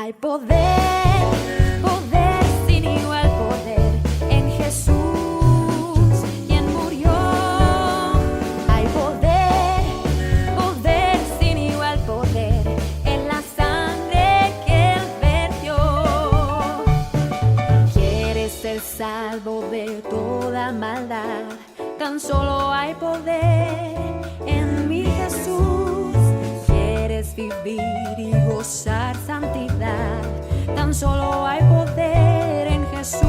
Hay poder, poder sin igual poder en Jesús, quien murió. Hay poder, poder sin igual poder en la sangre que Él vertió. ¿Quieres ser salvo de toda maldad? Tan solo hay poder en mi Jesús. ¿Quieres vivir y gozar santidad? Tan solo hay poder en Jesús.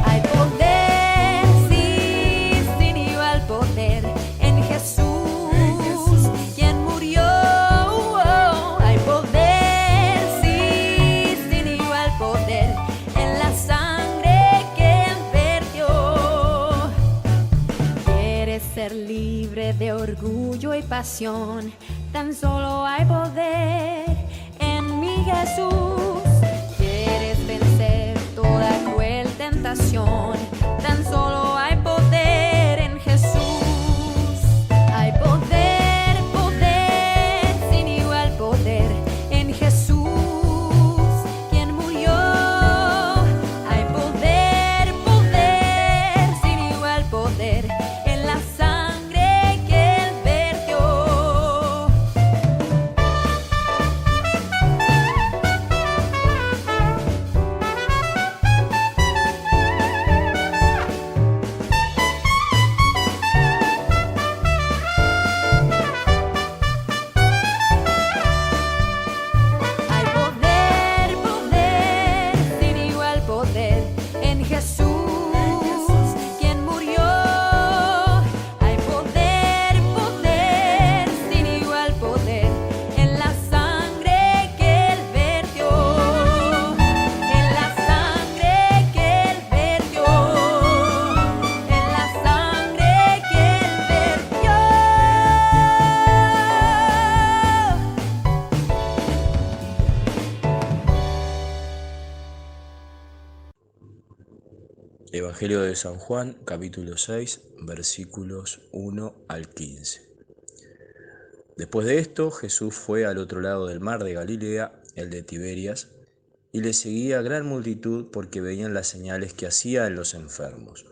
Hay poder, sí, sin igual poder en Jesús, quien murió. Hay poder, sí, sin igual poder en la sangre que Él vertió. ¿Quieres ser libre de orgullo y pasión? Tan solo hay poder en mi Jesús. ¿Quieres vencer toda cruel tentación? Tan solo hay poder en Jesús. Hay poder, poder, sin igual poder en Jesús, quien murió. Hay poder, poder, sin igual poder en la sangre que Él vertió. Hay poder, poder, sin igual poder en Jesús, quien murió. Hay poder, poder, sin igual poder en la sangre que Él vertió. En la sangre que Él vertió. En la sangre que Él vertió. Evangelio de San Juan, capítulo 6, versículos 1 al 15. Después de esto, Jesús fue al otro lado del mar de Galilea, el de Tiberias, y le seguía gran multitud porque veían las señales que hacía en los enfermos.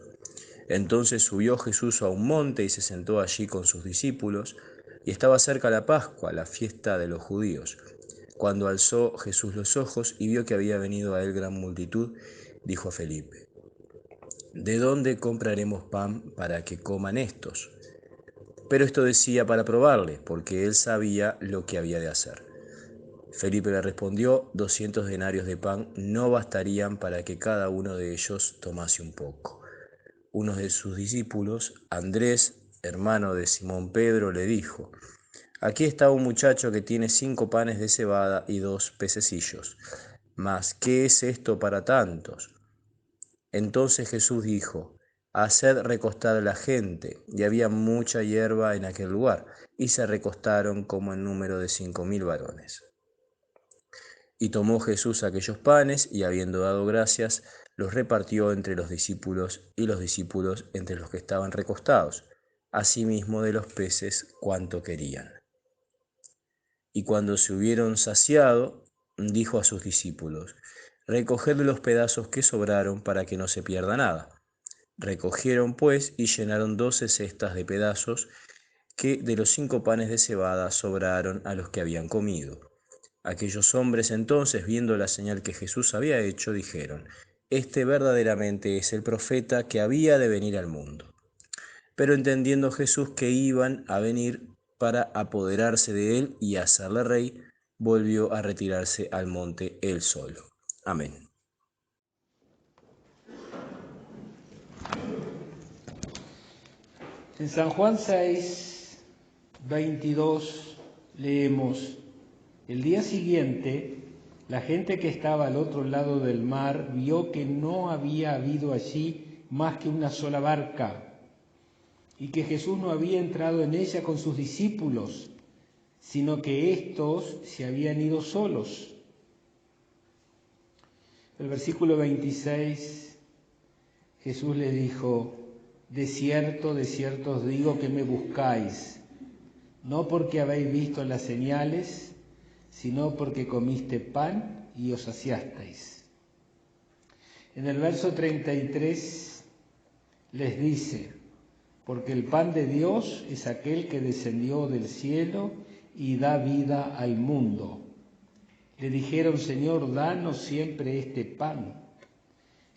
Entonces subió Jesús a un monte y se sentó allí con sus discípulos, y estaba cerca la Pascua, la fiesta de los judíos. Cuando alzó Jesús los ojos y vio que había venido a él gran multitud, dijo a Felipe: ¿De dónde compraremos pan para que coman estos? Pero esto decía para probarle, porque él sabía lo que había de hacer. Felipe le respondió: 200 denarios de pan no bastarían para que cada uno de ellos tomase un poco. Uno de sus discípulos, Andrés, hermano de Simón Pedro, le dijo: Aquí está un muchacho que tiene 5 panes de cebada y 2 pececillos. Mas, ¿qué es esto para tantos? Entonces Jesús dijo: Haced recostar a la gente. Y había mucha hierba en aquel lugar, y se recostaron como en número de 5.000 varones. Y tomó Jesús aquellos panes, y habiendo dado gracias, los repartió entre los discípulos, y los discípulos entre los que estaban recostados, asimismo de los peces cuanto querían. Y cuando se hubieron saciado, dijo a sus discípulos: Recoged los pedazos que sobraron para que no se pierda nada. Recogieron pues y llenaron 12 cestas de pedazos que de los 5 panes de cebada sobraron a los que habían comido. Aquellos hombres entonces, viendo la señal que Jesús había hecho, dijeron: Este verdaderamente es el profeta que había de venir al mundo. Pero entendiendo Jesús que iban a venir para apoderarse de él y hacerle rey, volvió a retirarse al monte él solo. Amén. En San Juan 6, 22 leemos: El día siguiente, la gente que estaba al otro lado del mar vio que no había habido allí más que una sola barca, y que Jesús no había entrado en ella con sus discípulos, sino que éstos se habían ido solos. El versículo 26, Jesús les dijo: de cierto os digo que me buscáis, no porque habéis visto las señales, sino porque comiste pan y os saciasteis. En el verso 33 les dice: porque el pan de Dios es aquel que descendió del cielo y da vida al mundo. Le dijeron: Señor, danos siempre este pan.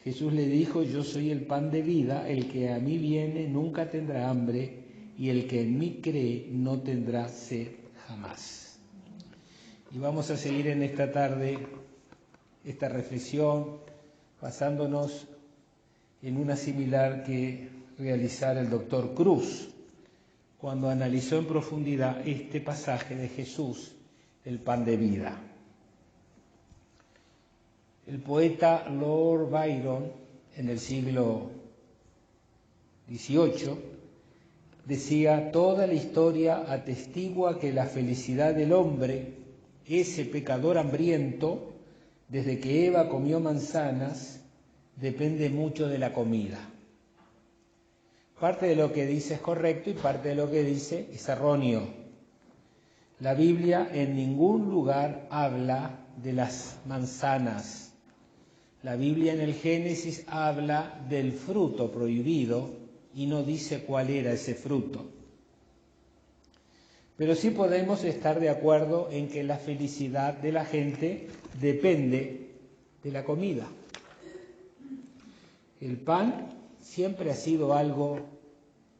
Jesús le dijo: yo soy el pan de vida, el que a mí viene nunca tendrá hambre, y el que en mí cree no tendrá sed jamás. Y vamos a seguir en esta tarde esta reflexión basándonos en una similar que realizara el doctor Cruz cuando analizó en profundidad este pasaje de Jesús, el pan de vida. El poeta Lord Byron, en el siglo XVIII, decía: toda la historia atestigua que la felicidad del hombre, ese pecador hambriento, desde que Eva comió manzanas, depende mucho de la comida. Parte de lo que dice es correcto y parte de lo que dice es erróneo. La Biblia en ningún lugar habla de las manzanas. La Biblia en el Génesis habla del fruto prohibido y no dice cuál era ese fruto. Pero sí podemos estar de acuerdo en que la felicidad de la gente depende de la comida. El pan siempre ha sido algo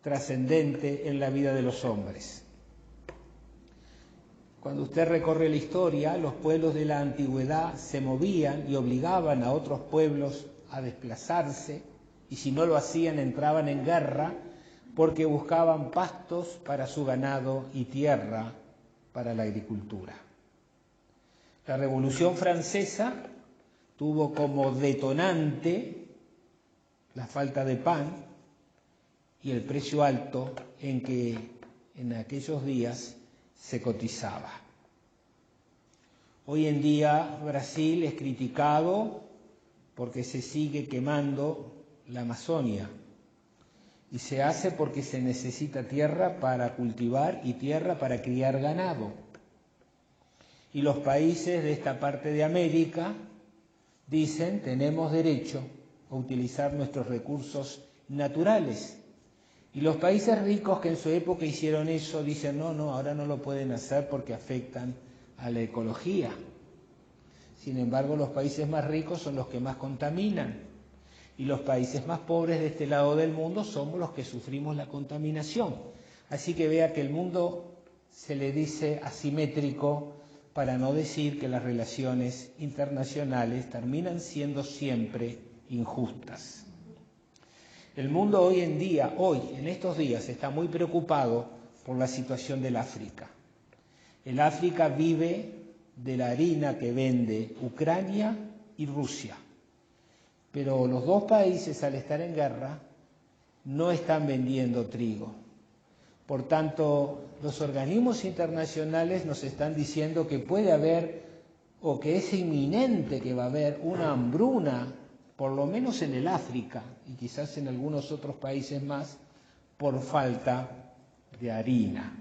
trascendente en la vida de los hombres. Cuando usted recorre la historia, los pueblos de la antigüedad se movían y obligaban a otros pueblos a desplazarse, y si no lo hacían entraban en guerra porque buscaban pastos para su ganado y tierra para la agricultura. La Revolución Francesa tuvo como detonante la falta de pan y el precio alto en que en aquellos días se cotizaba. Hoy en día Brasil es criticado porque se sigue quemando la Amazonia y se hace porque se necesita tierra para cultivar y tierra para criar ganado. Y los países de esta parte de América dicen: tenemos derecho a utilizar nuestros recursos naturales. Y los países ricos que en su época hicieron eso dicen: no, ahora no lo pueden hacer porque afectan a la ecología. Sin embargo, los países más ricos son los que más contaminan. Y los países más pobres de este lado del mundo somos los que sufrimos la contaminación. Así que vea que el mundo se le dice asimétrico, para no decir que las relaciones internacionales terminan siendo siempre injustas. El mundo hoy en día, en estos días, está muy preocupado por la situación del África. El África vive de la harina que vende Ucrania y Rusia. Pero los dos países, al estar en guerra, no están vendiendo trigo. Por tanto, los organismos internacionales nos están diciendo que puede haber, o que es inminente que va a haber, una hambruna, por lo menos en el África y quizás en algunos otros países más, por falta de harina.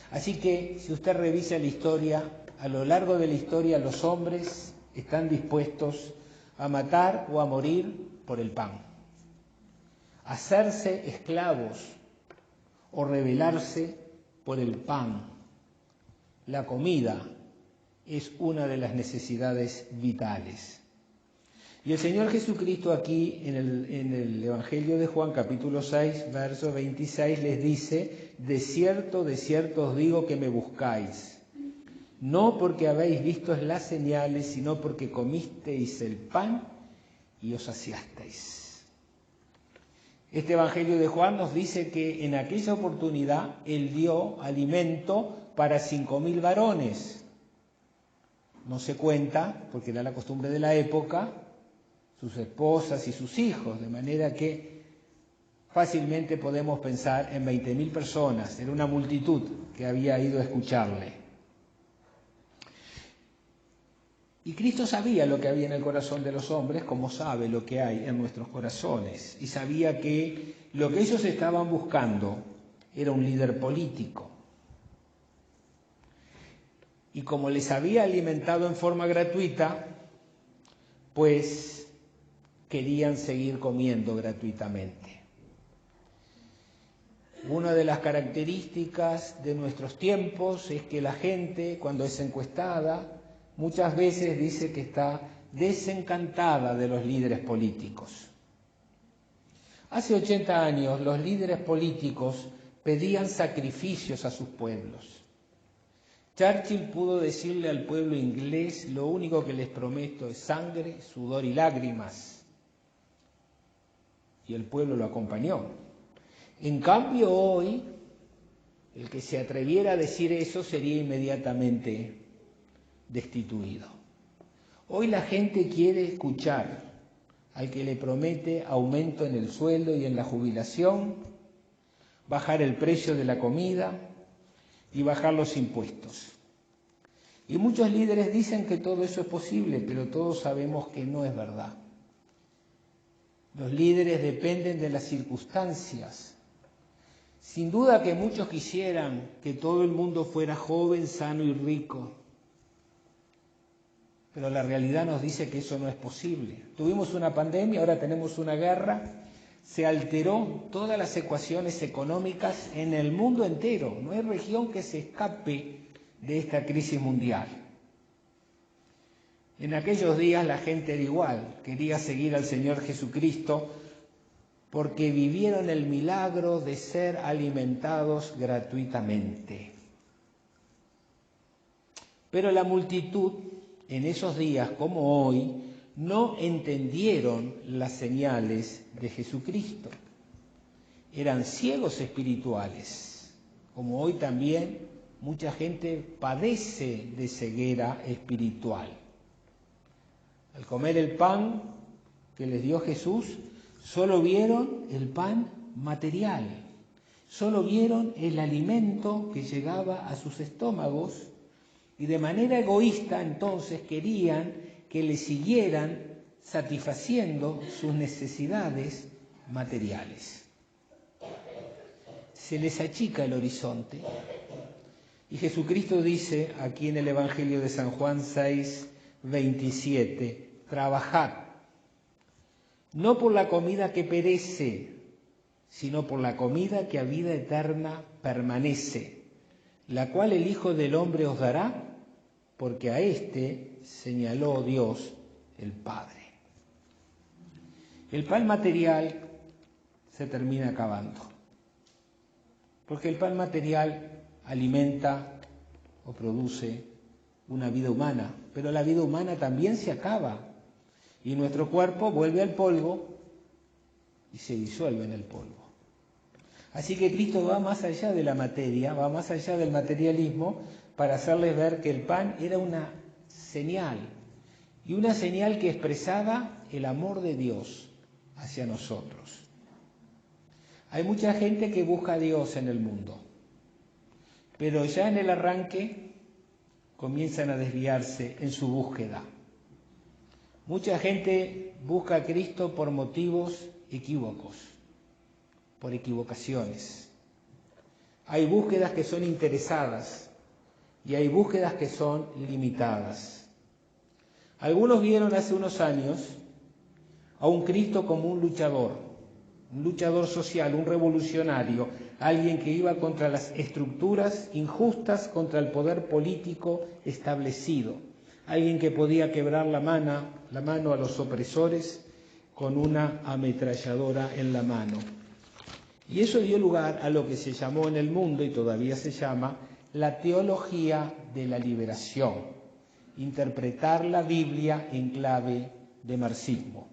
Así que, si usted revisa la historia, a lo largo de la historia los hombres están dispuestos a matar o a morir por el pan, a hacerse esclavos o rebelarse por el pan. La comida es una de las necesidades vitales. Y el Señor Jesucristo aquí en el Evangelio de Juan, capítulo 6, verso 26, les dice: de cierto os digo que me buscáis, no porque habéis visto las señales, sino porque comisteis el pan y os saciasteis. Este Evangelio de Juan nos dice que en aquella oportunidad Él dio alimento para 5.000 varones. No se cuenta, porque era la costumbre de la época, sus esposas y sus hijos, de manera que fácilmente podemos pensar en 20.000 personas, era una multitud que había ido a escucharle. Y Cristo sabía lo que había en el corazón de los hombres, como sabe lo que hay en nuestros corazones, y sabía que lo que ellos estaban buscando era un líder político. Y como les había alimentado en forma gratuita, pues querían seguir comiendo gratuitamente. Una de las características de nuestros tiempos es que la gente, cuando es encuestada, muchas veces dice que está desencantada de los líderes políticos. Hace 80 años los líderes políticos pedían sacrificios a sus pueblos. Churchill pudo decirle al pueblo inglés: lo único que les prometo es sangre, sudor y lágrimas. Y el pueblo lo acompañó. En cambio hoy, el que se atreviera a decir eso sería inmediatamente destituido. Hoy la gente quiere escuchar al que le promete aumento en el sueldo y en la jubilación, bajar el precio de la comida y bajar los impuestos. Y muchos líderes dicen que todo eso es posible, pero todos sabemos que no es verdad. Los líderes dependen de las circunstancias. Sin duda que muchos quisieran que todo el mundo fuera joven, sano y rico, pero la realidad nos dice que eso no es posible. Tuvimos una pandemia, ahora tenemos una guerra, se alteró todas las ecuaciones económicas en el mundo entero. No hay región que se escape de esta crisis mundial. En aquellos días la gente era igual, quería seguir al Señor Jesucristo porque vivieron el milagro de ser alimentados gratuitamente. Pero la multitud, en esos días como hoy, no entendieron las señales de Jesucristo. Eran ciegos espirituales, como hoy también mucha gente padece de ceguera espiritual. Al comer el pan que les dio Jesús, solo vieron el pan material, solo vieron el alimento que llegaba a sus estómagos y de manera egoísta entonces querían que le siguieran satisfaciendo sus necesidades materiales. Se les achica el horizonte y Jesucristo dice aquí en el Evangelio de San Juan 6:27, trabajad, no por la comida que perece, sino por la comida que a vida eterna permanece, la cual el Hijo del Hombre os dará, porque a éste señaló Dios el Padre. El pan material se termina acabando, porque el pan material alimenta o produce una vida humana, pero la vida humana también se acaba y nuestro cuerpo vuelve al polvo y se disuelve en el polvo. Así que Cristo va más allá de la materia, va más allá del materialismo para hacerles ver que el pan era una señal, y una señal que expresaba el amor de Dios hacia nosotros. Hay mucha gente que busca a Dios en el mundo, pero ya en el arranque comienzan a desviarse en su búsqueda. Mucha gente busca a Cristo por motivos equívocos, por equivocaciones. Hay búsquedas que son interesadas y hay búsquedas que son limitadas. Algunos vieron hace unos años a un Cristo como un luchador social, un revolucionario, alguien que iba contra las estructuras injustas, contra el poder político establecido, alguien que podía quebrar la mano a los opresores con una ametralladora en la mano. Y eso dio lugar a lo que se llamó en el mundo, y todavía se llama, la teología de la liberación, interpretar la Biblia en clave de marxismo.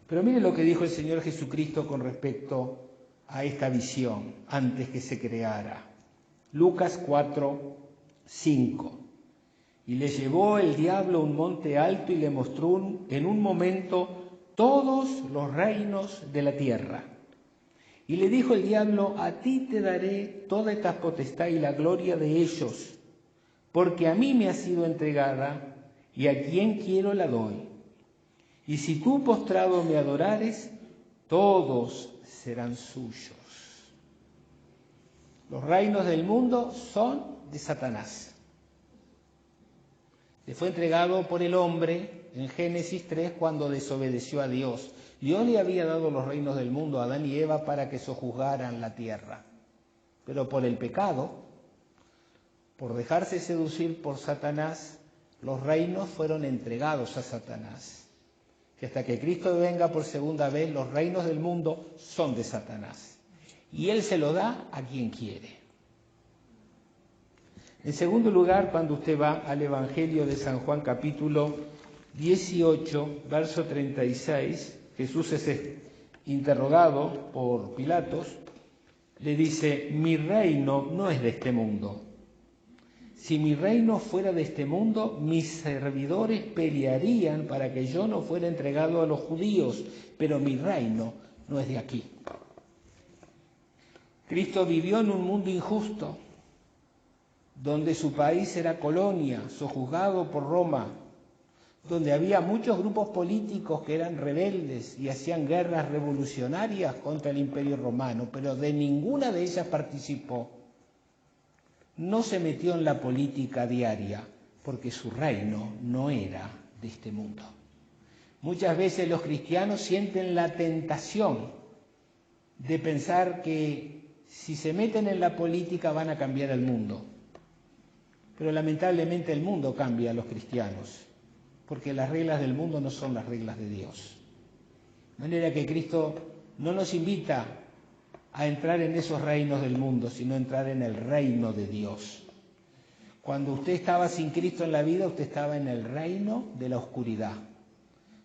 Pero mire lo que dijo el Señor Jesucristo con respecto a esta visión antes que se creara. Lucas 4:5. Y le llevó el diablo a un monte alto y le mostró en un momento todos los reinos de la tierra. Y le dijo el diablo, a ti te daré toda esta potestad y la gloria de ellos, porque a mí me ha sido entregada y a quien quiero la doy. Y si tú postrado me adorares, todos serán suyos. Los reinos del mundo son de Satanás. Le fue entregado por el hombre en Génesis 3 cuando desobedeció a Dios. Dios le había dado los reinos del mundo a Adán y Eva para que sojuzgaran la tierra. Pero por el pecado, por dejarse seducir por Satanás, los reinos fueron entregados a Satanás. Que hasta que Cristo venga por segunda vez, los reinos del mundo son de Satanás. Y Él se lo da a quien quiere. En segundo lugar, cuando usted va al Evangelio de San Juan, capítulo 18, verso 36, Jesús es interrogado por Pilatos, le dice: mi reino no es de este mundo. Si mi reino fuera de este mundo, mis servidores pelearían para que yo no fuera entregado a los judíos, pero mi reino no es de aquí. Cristo vivió en un mundo injusto, donde su país era colonia, sojuzgado por Roma, donde había muchos grupos políticos que eran rebeldes y hacían guerras revolucionarias contra el Imperio Romano, pero de ninguna de ellas participó. No se metió en la política diaria, porque su reino no era de este mundo. Muchas veces los cristianos sienten la tentación de pensar que si se meten en la política van a cambiar el mundo. Pero lamentablemente el mundo cambia a los cristianos, porque las reglas del mundo no son las reglas de Dios. De manera que Cristo no nos invita a entrar en esos reinos del mundo, sino a entrar en el reino de Dios. Cuando usted estaba sin Cristo en la vida, usted estaba en el reino de la oscuridad.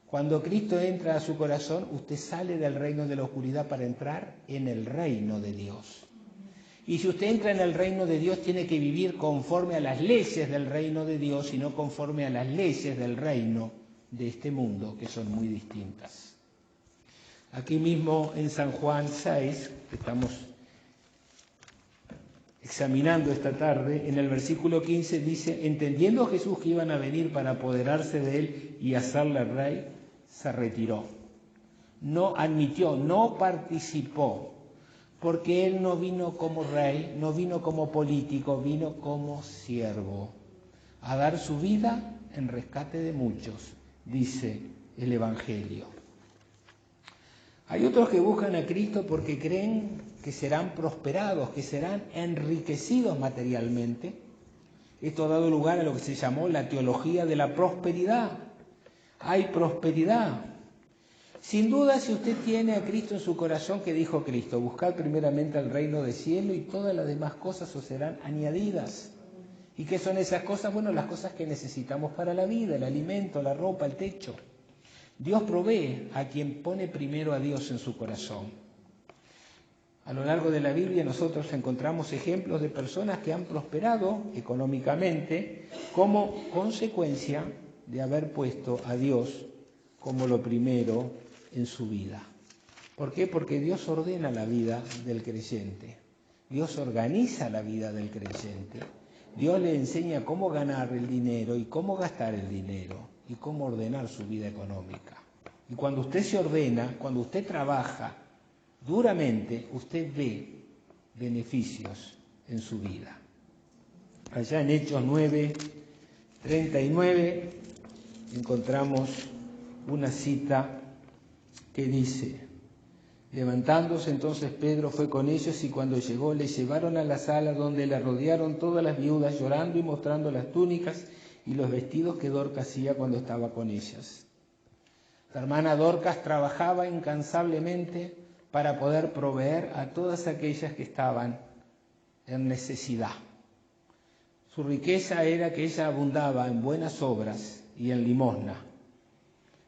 Cuando Cristo entra a su corazón, usted sale del reino de la oscuridad para entrar en el reino de Dios. Y si usted entra en el reino de Dios, tiene que vivir conforme a las leyes del reino de Dios y no conforme a las leyes del reino de este mundo, que son muy distintas. Aquí mismo en San Juan 6, que estamos examinando esta tarde, en el versículo 15 dice: entendiendo Jesús que iban a venir para apoderarse de él y hacerle rey, se retiró. No admitió, no participó, porque él no vino como rey, no vino como político, vino como siervo, a dar su vida en rescate de muchos, dice el Evangelio. Hay otros que buscan a Cristo porque creen que serán prosperados, que serán enriquecidos materialmente. Esto ha dado lugar a lo que se llamó la teología de la prosperidad. Hay prosperidad. Sin duda, si usted tiene a Cristo en su corazón, que dijo Cristo: buscad primeramente el reino del cielo y todas las demás cosas os serán añadidas. ¿Y qué son esas cosas? Bueno, las cosas que necesitamos para la vida: el alimento, la ropa, el techo. Dios provee a quien pone primero a Dios en su corazón. A lo largo de la Biblia nosotros encontramos ejemplos de personas que han prosperado económicamente como consecuencia de haber puesto a Dios como lo primero en su vida. ¿Por qué? Porque Dios ordena la vida del creyente. Dios organiza la vida del creyente. Dios le enseña cómo ganar el dinero y cómo gastar el dinero y cómo ordenar su vida económica. Y cuando usted se ordena, cuando usted trabaja duramente, usted ve beneficios en su vida. Allá en Hechos 9:39 encontramos una cita que dice: levantándose entonces Pedro fue con ellos, y cuando llegó le llevaron a la sala donde la rodearon todas las viudas llorando y mostrando las túnicas y los vestidos que Dorcas hacía cuando estaba con ellas. La hermana Dorcas trabajaba incansablemente para poder proveer a todas aquellas que estaban en necesidad. Su riqueza era que ella abundaba en buenas obras y en limosna.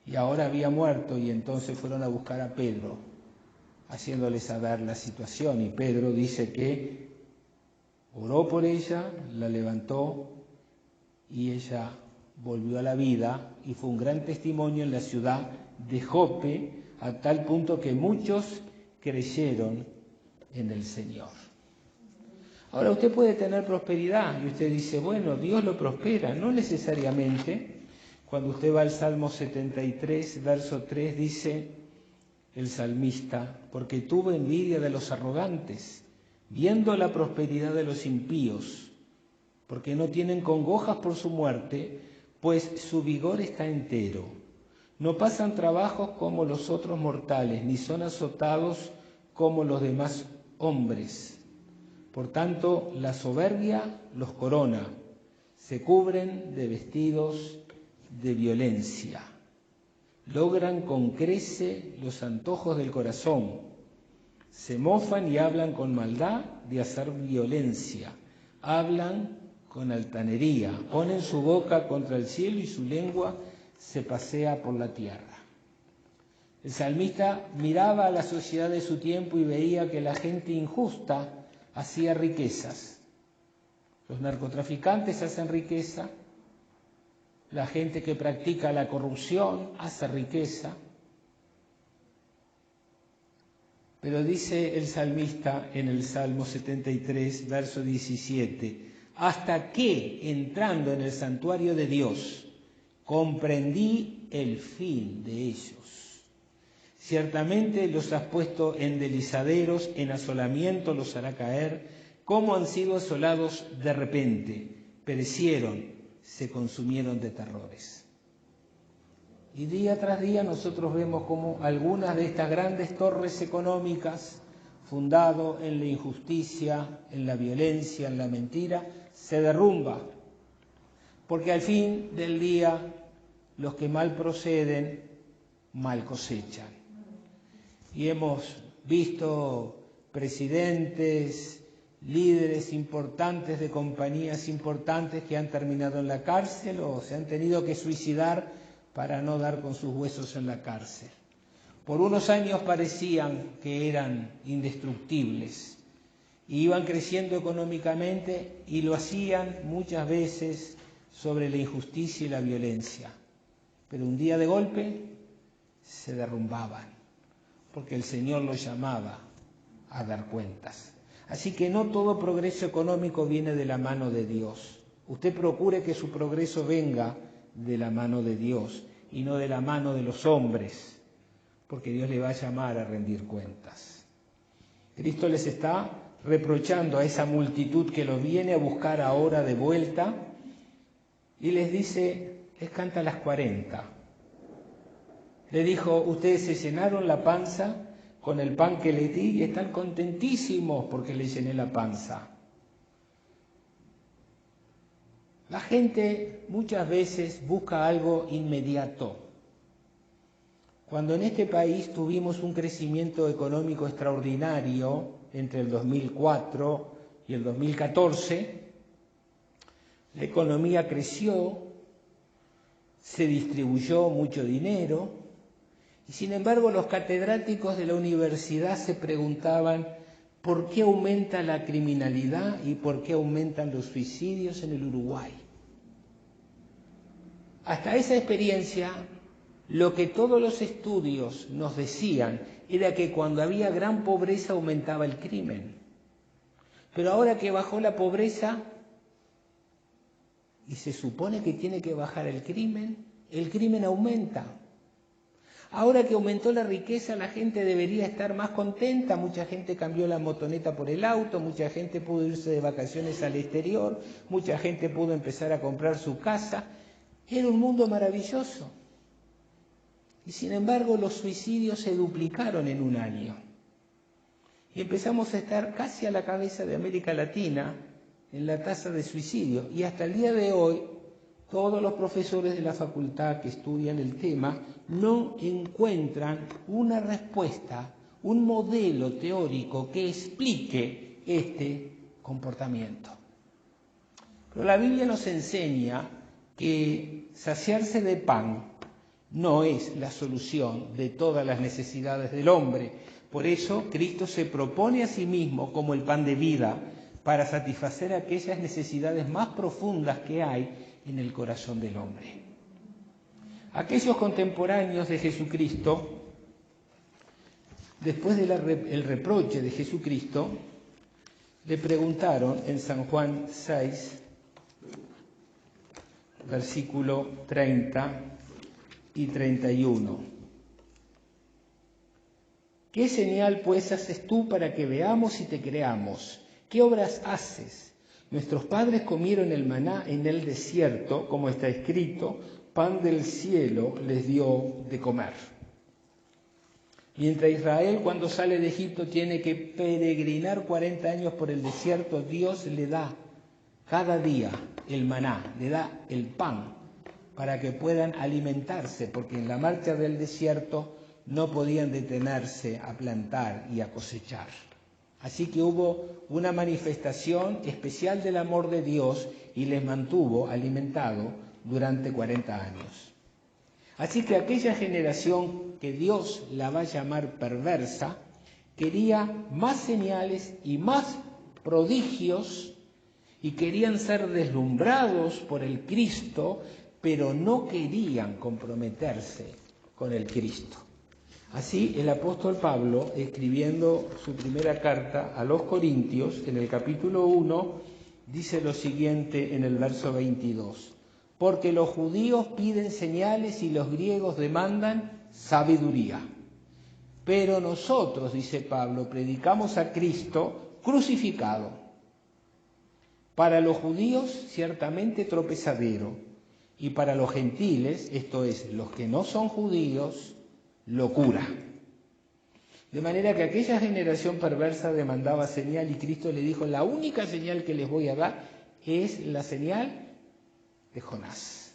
Y ahora había muerto, y entonces fueron a buscar a Pedro, haciéndole saber la situación. Y Pedro dice que oró por ella, la levantó, y ella volvió a la vida, y fue un gran testimonio en la ciudad de Jope, a tal punto que muchos creyeron en el Señor. Ahora usted puede tener prosperidad, y usted dice: bueno, Dios lo prospera. No necesariamente. Cuando usted va al Salmo 73, verso 3, dice el salmista: porque tuve envidia de los arrogantes, viendo la prosperidad de los impíos, porque no tienen congojas por su muerte, pues su vigor está entero. No pasan trabajos como los otros mortales, ni son azotados como los demás hombres. Por tanto, la soberbia los corona, se cubren de vestidos de violencia. Logran con crece los antojos del corazón. Se mofan y hablan con maldad de hacer violencia. Hablan con altanería. Ponen su boca contra el cielo y su lengua se pasea por la tierra. El salmista miraba a la sociedad de su tiempo y veía que la gente injusta hacía riquezas. Los narcotraficantes hacen riqueza. La gente que practica la corrupción hace riqueza. Pero dice el salmista en el Salmo 73, verso 17, hasta que, entrando en el santuario de Dios, comprendí el fin de ellos. Ciertamente los has puesto en deslizaderos, en asolamiento los hará caer, como han sido asolados de repente, perecieron, se consumieron de terrores. Y día tras día nosotros vemos cómo algunas de estas grandes torres económicas, fundado en la injusticia, en la violencia, en la mentira, se derrumba. Porque al fin del día, los que mal proceden, mal cosechan. Y hemos visto presidentes, líderes importantes de compañías importantes que han terminado en la cárcel o se han tenido que suicidar para no dar con sus huesos en la cárcel. Por unos años parecían que eran indestructibles, y iban creciendo económicamente y lo hacían muchas veces sobre la injusticia y la violencia. Pero un día de golpe se derrumbaban, porque el Señor los llamaba a dar cuentas. Así que no todo progreso económico viene de la mano de Dios. Usted procure que su progreso venga de la mano de Dios y no de la mano de los hombres, porque Dios le va a llamar a rendir cuentas. Cristo les está reprochando a esa multitud que los viene a buscar ahora de vuelta y les dice, les canta las 40. Le dijo, ustedes se llenaron la panza con el pan que les di y están contentísimos porque les llené la panza. La gente muchas veces busca algo inmediato. Cuando en este país tuvimos un crecimiento económico extraordinario entre el 2004 y el 2014, la economía creció, se distribuyó mucho dinero, y sin embargo los catedráticos de la universidad se preguntaban ¿por qué aumenta la criminalidad y por qué aumentan los suicidios en el Uruguay? Hasta esa experiencia, lo que todos los estudios nos decían era que cuando había gran pobreza aumentaba el crimen. Pero ahora que bajó la pobreza y se supone que tiene que bajar el crimen aumenta. Ahora que aumentó la riqueza, la gente debería estar más contenta. Mucha gente cambió la motoneta por el auto, mucha gente pudo irse de vacaciones al exterior, mucha gente pudo empezar a comprar su casa. Era un mundo maravilloso. Y sin embargo, los suicidios se duplicaron en un año. Y empezamos a estar casi a la cabeza de América Latina en la tasa de suicidio. Y hasta el día de hoy, todos los profesores de la facultad que estudian el tema no encuentran una respuesta, un modelo teórico que explique este comportamiento. Pero la Biblia nos enseña que saciarse de pan no es la solución de todas las necesidades del hombre. Por eso Cristo se propone a sí mismo como el pan de vida para satisfacer aquellas necesidades más profundas que hay en el corazón del hombre. Aquellos contemporáneos de Jesucristo, después del reproche de Jesucristo, le preguntaron en San Juan 6, versículo 30 y 31. ¿Qué señal pues haces tú para que veamos y te creamos? ¿Qué obras haces? Nuestros padres comieron el maná en el desierto, como está escrito, pan del cielo les dio de comer. Mientras Israel, cuando sale de Egipto, tiene que peregrinar 40 años por el desierto, Dios le da cada día el maná, le da el pan para que puedan alimentarse, porque en la marcha del desierto no podían detenerse a plantar y a cosechar. Así que hubo una manifestación especial del amor de Dios y les mantuvo alimentados durante 40 años. Así que aquella generación que Dios la va a llamar perversa, quería más señales y más prodigios y querían ser deslumbrados por el Cristo, pero no querían comprometerse con el Cristo. Así el apóstol Pablo, escribiendo su primera carta a los Corintios, en el capítulo 1, dice lo siguiente en el verso 22. Porque los judíos piden señales y los griegos demandan sabiduría. Pero nosotros, dice Pablo, predicamos a Cristo crucificado. Para los judíos, ciertamente tropezadero, y para los gentiles, esto es, los que no son judíos, locura. De manera que aquella generación perversa demandaba señal y Cristo le dijo, la única señal que les voy a dar es la señal de Jonás.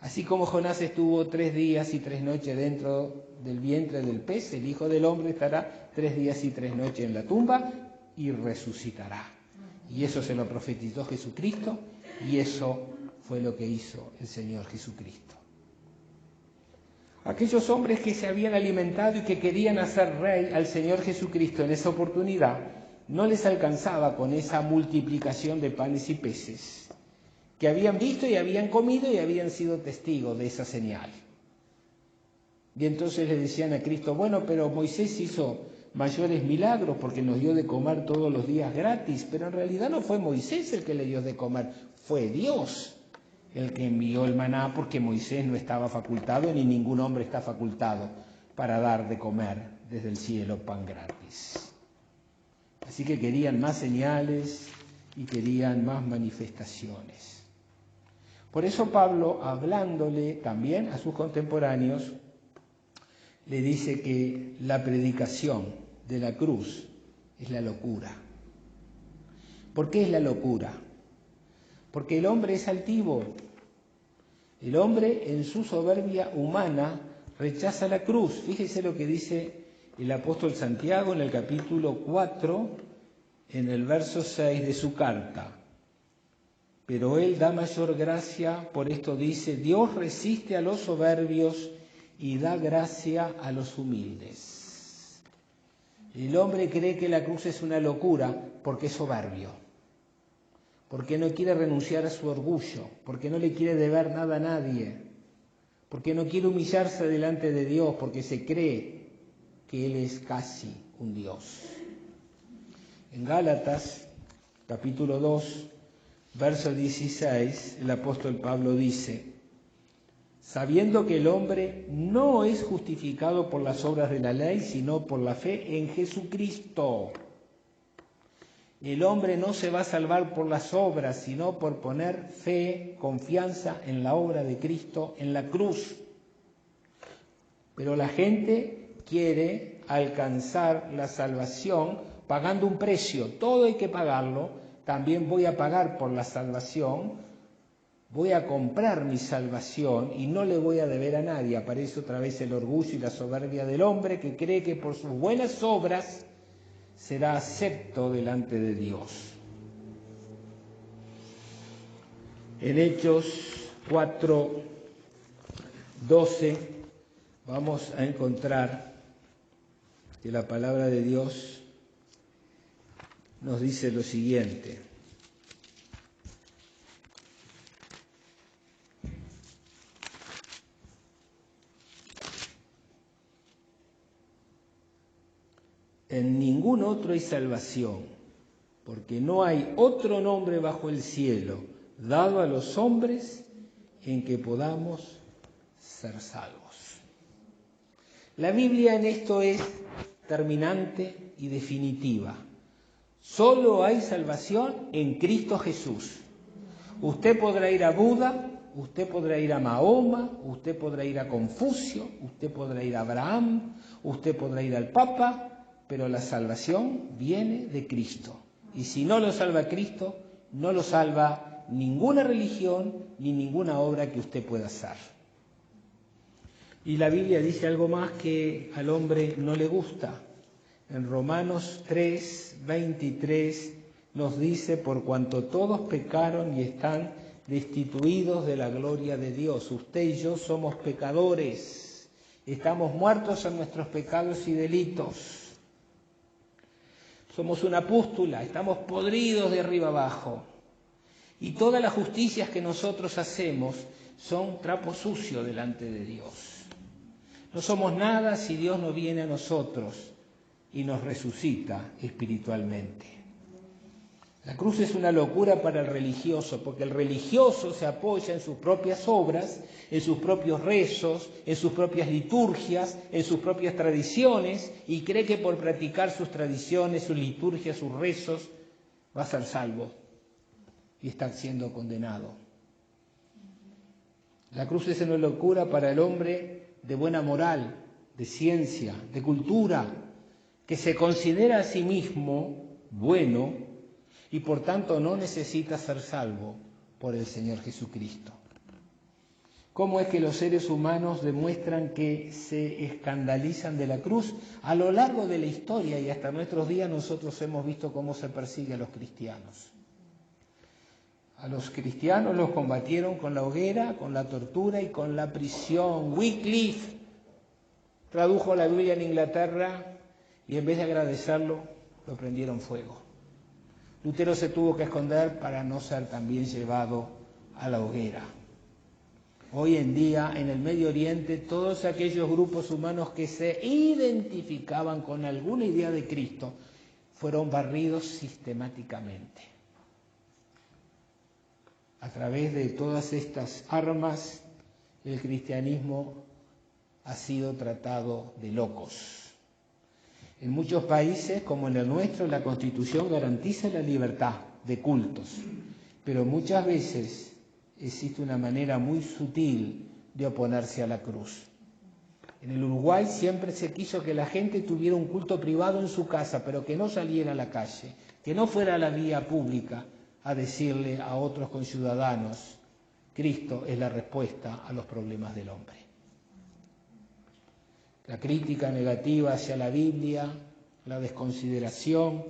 Así como Jonás estuvo 3 días y 3 noches dentro del vientre del pez, el Hijo del Hombre estará 3 días y 3 noches en la tumba y resucitará. Y eso se lo profetizó Jesucristo y eso fue lo que hizo el Señor Jesucristo. Aquellos hombres que se habían alimentado y que querían hacer rey al Señor Jesucristo en esa oportunidad, no les alcanzaba con esa multiplicación de panes y peces, que habían visto y habían comido y habían sido testigos de esa señal. Y entonces le decían a Cristo, bueno, pero Moisés hizo mayores milagros porque nos dio de comer todos los días gratis, pero en realidad no fue Moisés el que le dio de comer, fue Dios el que envió el maná, porque Moisés no estaba facultado, ni ningún hombre está facultado para dar de comer desde el cielo pan gratis. Así que querían más señales y querían más manifestaciones. Por eso Pablo, hablándole también a sus contemporáneos, le dice que la predicación de la cruz es la locura. ¿Por qué es la locura? Porque el hombre es altivo. El hombre en su soberbia humana rechaza la cruz. Fíjese lo que dice el apóstol Santiago en el capítulo 4, en el verso 6 de su carta. Pero él da mayor gracia, por esto dice, Dios resiste a los soberbios y da gracia a los humildes. El hombre cree que la cruz es una locura porque es soberbio, porque no quiere renunciar a su orgullo, porque no le quiere deber nada a nadie, porque no quiere humillarse delante de Dios, porque se cree que Él es casi un Dios. En Gálatas, capítulo 2, verso 16, el apóstol Pablo dice, sabiendo que el hombre no es justificado por las obras de la ley, sino por la fe en Jesucristo. El hombre no se va a salvar por las obras, sino por poner fe, confianza en la obra de Cristo en la cruz. Pero la gente quiere alcanzar la salvación pagando un precio. Todo hay que pagarlo. También voy a pagar por la salvación. Voy a comprar mi salvación y no le voy a deber a nadie. Aparece otra vez el orgullo y la soberbia del hombre que cree que por sus buenas obras será acepto delante de Dios. En Hechos 4:12 vamos a encontrar que la palabra de Dios nos dice lo siguiente. En ningún otro hay salvación, porque no hay otro nombre bajo el cielo dado a los hombres en que podamos ser salvos. La Biblia en esto es terminante y definitiva. Solo hay salvación en Cristo Jesús. Usted podrá ir a Buda, usted podrá ir a Mahoma, usted podrá ir a Confucio, usted podrá ir a Abraham, usted podrá ir al Papa, pero la salvación viene de Cristo. Y si no lo salva Cristo, no lo salva ninguna religión ni ninguna obra que usted pueda hacer. Y la Biblia dice algo más que al hombre no le gusta. En Romanos 3, 23 nos dice: por cuanto todos pecaron y están destituidos de la gloria de Dios. Usted y yo somos pecadores, estamos muertos en nuestros pecados y delitos. Somos una pústula, estamos podridos de arriba abajo. Y todas las justicias que nosotros hacemos son trapo sucio delante de Dios. No somos nada si Dios no viene a nosotros y nos resucita espiritualmente. La cruz es una locura para el religioso, porque el religioso se apoya en sus propias obras, en sus propios rezos, en sus propias liturgias, en sus propias tradiciones, y cree que por practicar sus tradiciones, sus liturgias, sus rezos, va a ser salvo y está siendo condenado. La cruz es una locura para el hombre de buena moral, de ciencia, de cultura, que se considera a sí mismo bueno y por tanto no necesita ser salvo por el Señor Jesucristo. ¿Cómo es que los seres humanos demuestran que se escandalizan de la cruz? A lo largo de la historia y hasta nuestros días nosotros hemos visto cómo se persigue a los cristianos. A los cristianos los combatieron con la hoguera, con la tortura y con la prisión. Wycliffe tradujo la Biblia en Inglaterra y en vez de agradecerlo, lo prendieron fuego. Lutero se tuvo que esconder para no ser también llevado a la hoguera. Hoy en día, en el Medio Oriente, todos aquellos grupos humanos que se identificaban con alguna idea de Cristo fueron barridos sistemáticamente. A través de todas estas armas, el cristianismo ha sido tratado de locos. En muchos países, como en el nuestro, la Constitución garantiza la libertad de cultos, pero muchas veces existe una manera muy sutil de oponerse a la cruz. En el Uruguay siempre se quiso que la gente tuviera un culto privado en su casa, pero que no saliera a la calle, que no fuera a la vía pública a decirle a otros conciudadanos: Cristo es la respuesta a los problemas del hombre. La crítica negativa hacia la Biblia, la desconsideración,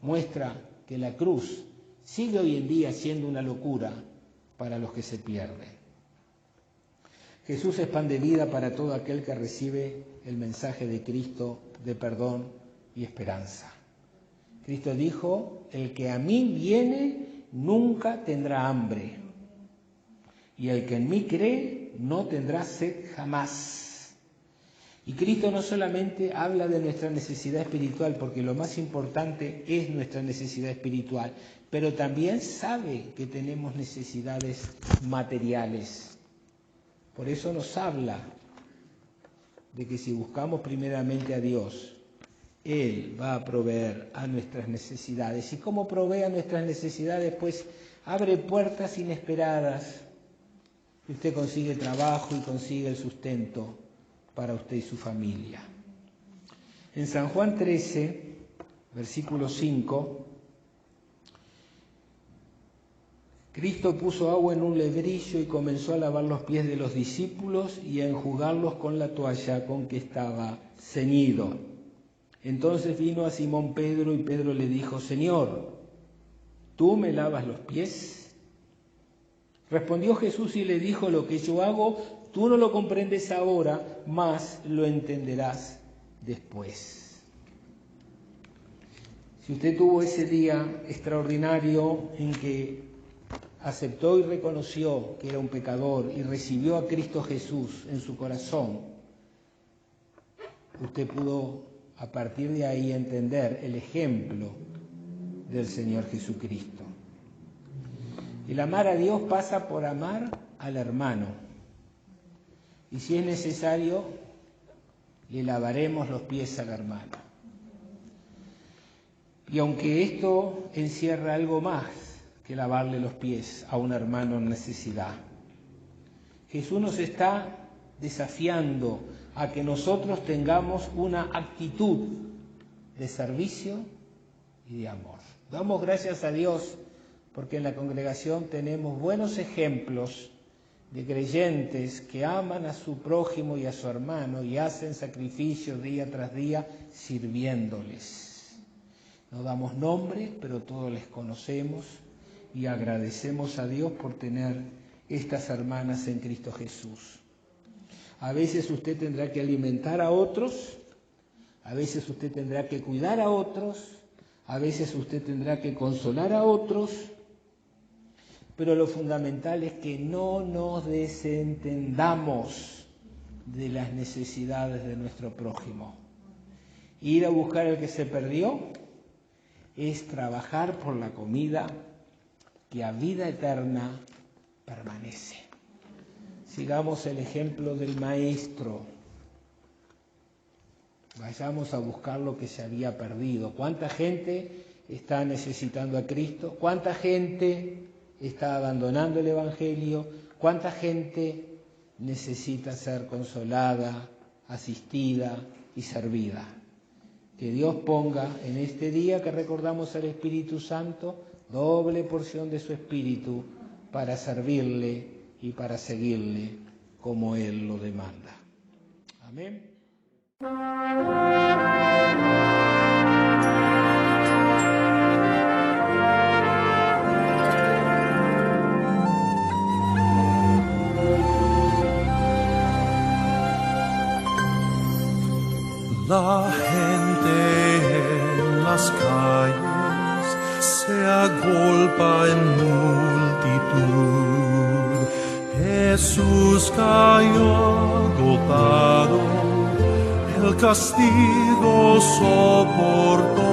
muestra que la cruz sigue hoy en día siendo una locura para los que se pierden. Jesús es pan de vida para todo aquel que recibe el mensaje de Cristo de perdón y esperanza. Cristo dijo: el que a mí viene nunca tendrá hambre, y el que en mí cree no tendrá sed jamás. Y Cristo no solamente habla de nuestra necesidad espiritual, porque lo más importante es nuestra necesidad espiritual, pero también sabe que tenemos necesidades materiales. Por eso nos habla de que si buscamos primeramente a Dios, Él va a proveer a nuestras necesidades. Y como provee a nuestras necesidades, pues abre puertas inesperadas. Usted consigue trabajo y consigue el sustento para usted y su familia. En San Juan 13, versículo 5, Cristo puso agua en un lebrillo y comenzó a lavar los pies de los discípulos y a enjugarlos con la toalla con que estaba ceñido. Entonces vino a Simón Pedro y Pedro le dijo: Señor, ¿tú me lavas los pies? Respondió Jesús y le dijo: lo que yo hago, tú no lo comprendes ahora, mas lo entenderás después. Si usted tuvo ese día extraordinario en que aceptó y reconoció que era un pecador y recibió a Cristo Jesús en su corazón, usted pudo a partir de ahí entender el ejemplo del Señor Jesucristo. El amar a Dios pasa por amar al hermano. Y si es necesario, le lavaremos los pies al hermano. Y aunque esto encierra algo más que lavarle los pies a un hermano en necesidad, Jesús nos está desafiando a que nosotros tengamos una actitud de servicio y de amor. Damos gracias a Dios porque en la congregación tenemos buenos ejemplos de creyentes que aman a su prójimo y a su hermano y hacen sacrificios día tras día sirviéndoles. No damos nombre, pero todos les conocemos y agradecemos a Dios por tener estas hermanas en Cristo Jesús. A veces usted tendrá que alimentar a otros, a veces usted tendrá que cuidar a otros, a veces usted tendrá que consolar a otros, pero lo fundamental es que no nos desentendamos de las necesidades de nuestro prójimo. Ir a buscar al que se perdió es trabajar por la comida que a vida eterna permanece. Sigamos el ejemplo del Maestro. Vayamos a buscar lo que se había perdido. ¿Cuánta gente está necesitando a Cristo? ¿Cuánta gente está abandonando el Evangelio? ¿Cuánta gente necesita ser consolada, asistida y servida? Que Dios ponga en este día que recordamos al Espíritu Santo doble porción de su Espíritu para servirle y para seguirle como Él lo demanda. Amén. La gente en las calles se agolpa en multitud. Jesús cayó agotado, el castigo soportó.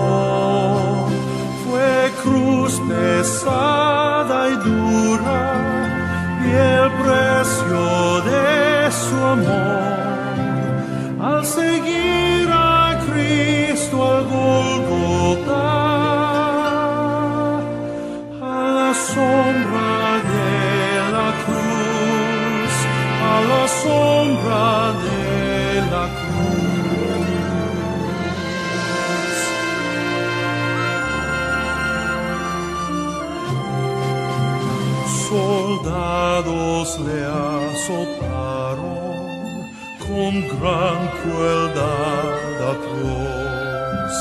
Fue cruz pesada y dura y el precio de su amor. Al seguir a Cristo al Gólgota, a la sombra de la cruz, a la sombra de la cruz. Soldados le azotaron con gran crueldad atroz,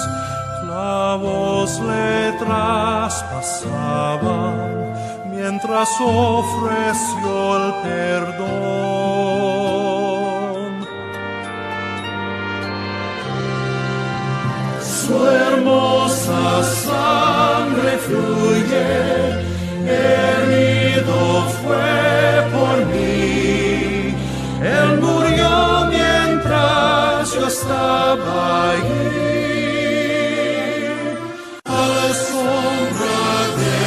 clavos le traspasaban mientras ofreció el perdón. Su hermosa sangre fluye, herido fue por mí. Él murió mientras yo estaba allí, a la sombra de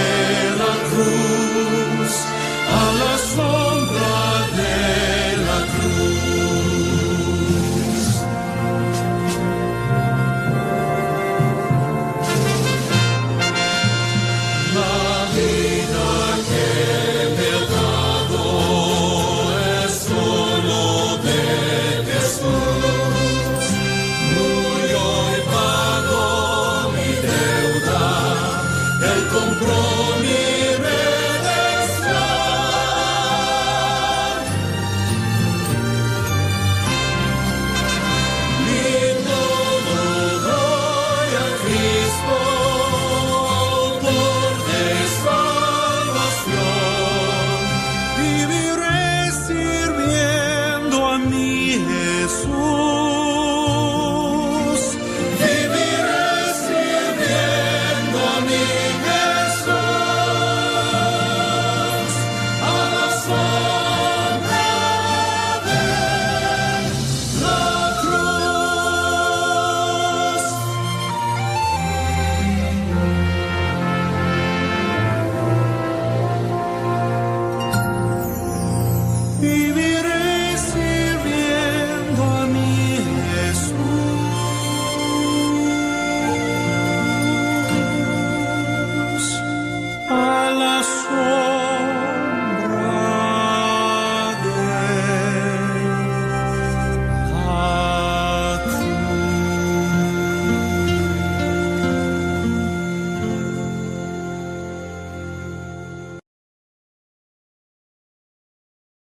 la cruz, a la sombra de la cruz. La vida que me ha dado es solo de Jesús, murió corazón.